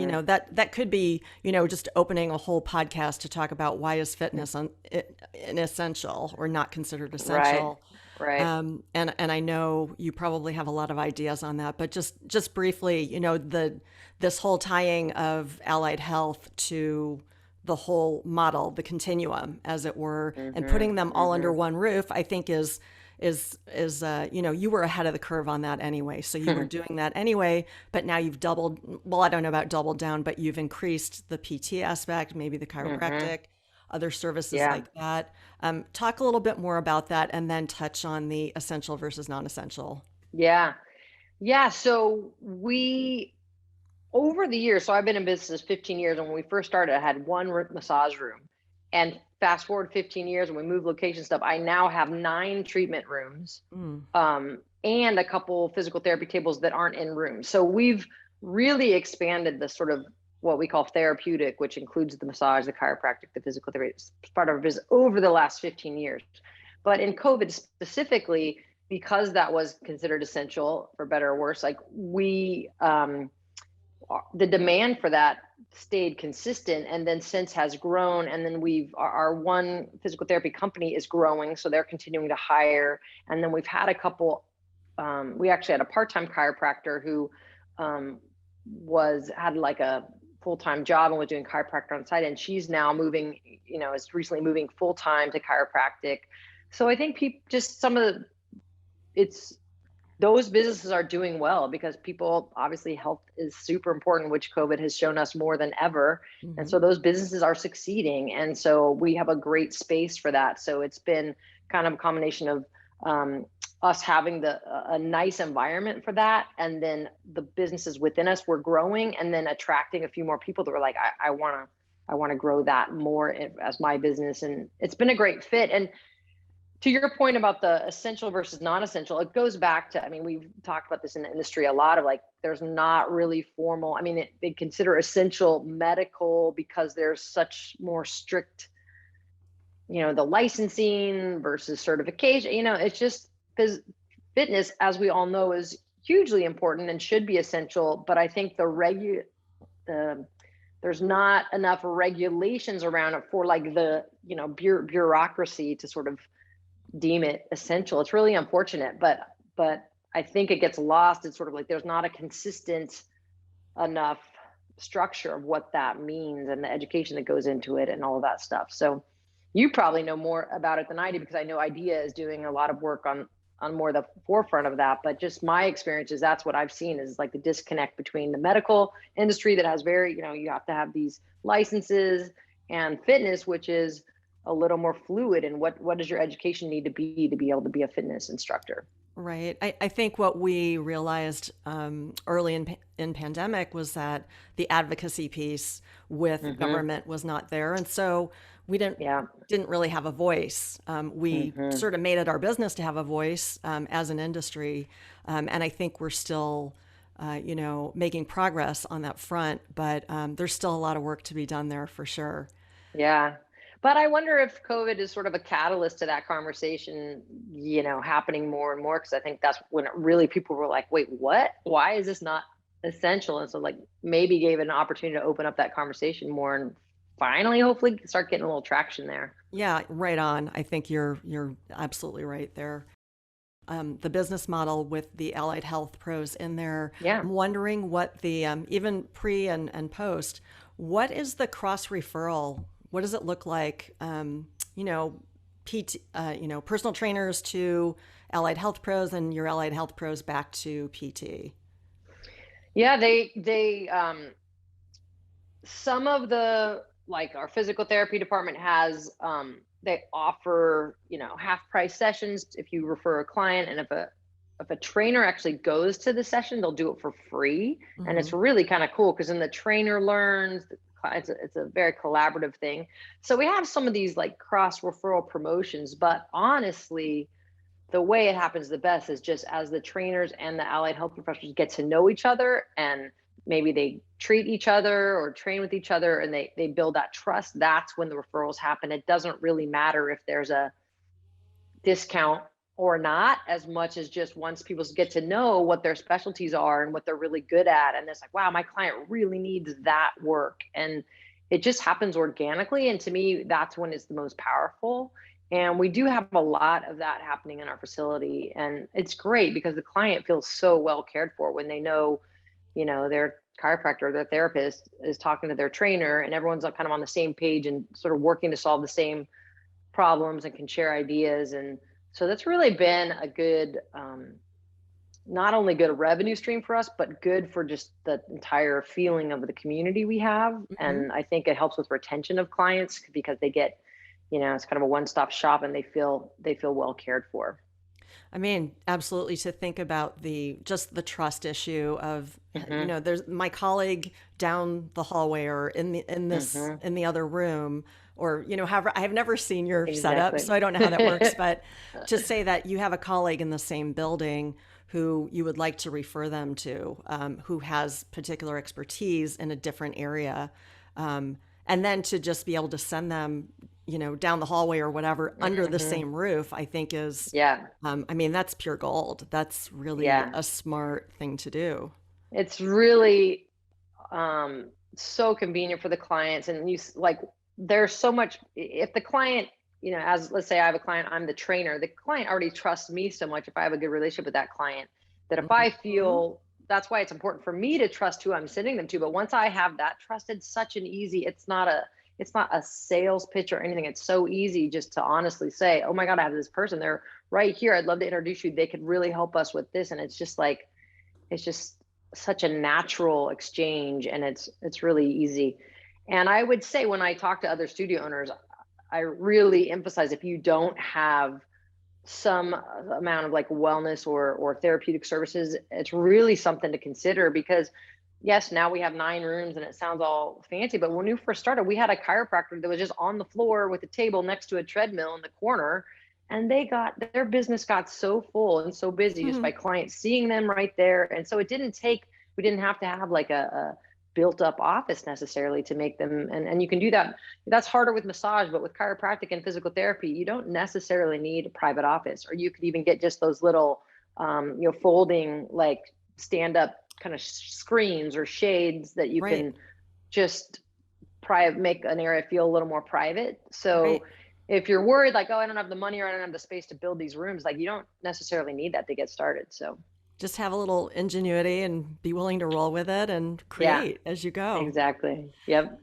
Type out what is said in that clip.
know, that could be, you know, just opening a whole podcast to talk about why is fitness an essential or not considered Right. essential. Right. And I know you probably have a lot of ideas on that, but just briefly, you know, this whole tying of allied health to the whole model, the continuum, as it were, and Hmm. putting them all under one roof, I think is you know, you were ahead of the curve on that anyway, so you were Hmm. doing that anyway, but now you've doubled, well, I don't know about doubled down, but you've increased the PT aspect, maybe the Hmm. chiropractic, other services Yeah. like that. Talk a little bit more about that and then touch on the essential versus non-essential. Yeah. Yeah. So we, over the years, so I've been in business 15 years. And when we first started, I had one massage room. And fast forward 15 years and we moved location stuff, I now have 9 treatment rooms, Mm, and a couple physical therapy tables that aren't in rooms. So we've really expanded the sort of what we call therapeutic, which includes the massage, the chiropractic, the physical therapy, it's part of our business over the last 15 years. But in COVID specifically, because that was considered essential for better or worse, like the demand for that stayed consistent and then since has grown. And then our one physical therapy company is growing, so they're continuing to hire. And then we've had a couple, we actually had a part-time chiropractor who um, was had like a full-time job and was doing chiropractor on site, and she's now moving, is recently moving full-time to chiropractic. So I think people, just some of the, it's those businesses are doing well because people, obviously health is super important, which COVID has shown us more than ever. And hmm. so those businesses are succeeding. And so we have a great space for that. So it's been kind of a combination of um, us having a nice environment for that. And then the businesses within us were growing, and then attracting a few more people that were like, I want to grow that more as my business. And it's been a great fit. And to your point about the essential versus non-essential, it goes back to, I mean, we've talked about this in the industry a lot, of like, there's not really formal, I mean, they consider essential medical because there's such more strict, the licensing versus certification, it's just because fitness, as we all know, is hugely important and should be essential. But I think the there's not enough regulations around it for like the, bureaucracy to sort of deem it essential. It's really unfortunate, but I think it gets lost. It's sort of like there's not a consistent enough structure of what that means and the education that goes into it and all of that stuff. So you probably know more about it than I do, because I know IDEA is doing a lot of work on more the forefront of that. But just my experience is that's what I've seen, is like the disconnect between the medical industry that has very, you have to have these licenses, and fitness, which is a little more fluid. And what does your education need to be able to be a fitness instructor? Right. I think what we realized early in pandemic was that the advocacy piece with Hmm. government was not there, and so we Yeah. didn't really have a voice. We Hmm. sort of made it our business to have a voice as an industry, and I think we're still, you know, making progress on that front. But there's still a lot of work to be done there for sure. Yeah. But I wonder if COVID is sort of a catalyst to that conversation, happening more and more, because I think that's when it really, people were like, wait, what? Why is this not essential? And so, like, maybe gave it an opportunity to open up that conversation more, and finally, hopefully, start getting a little traction there. Yeah, right on. I think you're absolutely right there. The business model with the allied health pros in there. Yeah. I'm wondering what the even pre and post, what is the cross referral? What does it look like? You know, PT, you know, personal trainers to allied health pros and your allied health pros back to PT. Yeah. They some of the, like, our physical therapy department has, they offer, half price sessions if you refer a client. And if a trainer actually goes to the session, they'll do it for free. And Hmm. it's really kind of cool, because then the trainer learns, it's a very collaborative thing. So we have some of these like cross referral promotions, but honestly, the way it happens the best is just as the trainers and the allied health professionals get to know each other, and maybe they treat each other or train with each other, and they build that trust. That's when the referrals happen. It doesn't really matter if there's a discount or not, as much as just once people get to know what their specialties are and what they're really good at. And it's like, wow, my client really needs that work. And it just happens organically. And to me, that's when it's the most powerful. And we do have a lot of that happening in our facility. And it's great because the client feels so well cared for when they know, their chiropractor, their therapist is talking to their trainer, and everyone's kind of on the same page and sort of working to solve the same problems and can share ideas. And so that's really been a good, not only good revenue stream for us, but good for just the entire feeling of the community we have. Hmm. And I think it helps with retention of clients because they get, it's kind of a one-stop shop, and they feel well cared for. I mean, absolutely, to think about just the trust issue of, Hmm. there's my colleague down the hallway or Hmm. in the other room, or, however, I've never seen your setup, Exactly. so I don't know how that works, but to say that you have a colleague in the same building who you would like to refer them to, who has particular expertise in a different area, and then to just be able to send them, down the hallway or whatever under the Hmm. same roof, I think is, Yeah. I mean, that's pure gold. That's really Yeah. a smart thing to do. It's really so convenient for the clients. And like, there's so much, if the client, as let's say I have a client, I'm the trainer, the client already trusts me so much if I have a good relationship with that client, that if I Mhm. feel, that's why it's important for me to trust who I'm sending them to. But once I have that trust, it's such an easy, it's not a sales pitch or anything. It's so easy just to honestly say, oh my God, I have this person, they're right here, I'd love to introduce you, they could really help us with this. And it's just such a natural exchange, and it's really easy. And I would say, when I talk to other studio owners, I really emphasize, if you don't have some amount of like wellness or therapeutic services, it's really something to consider. Because yes, now we have 9 rooms and it sounds all fancy, but when we first started, we had a chiropractor that was just on the floor with a table next to a treadmill in the corner, and their business got so full and so busy just by clients seeing them right there. And so we didn't have to have like a built up office necessarily to make them. And you can do that. That's harder with massage, but with chiropractic and physical therapy, you don't necessarily need a private office. Or you could even get just those little, folding, like, stand up kind of screens or shades that you Right, can just make an area feel a little more private. So right. if you're worried, like, oh, I don't have the money or I don't have the space to build these rooms, like, you don't necessarily need that to get started. So Just have a little ingenuity and be willing to roll with it and yeah, create as you go. exactly. Yep.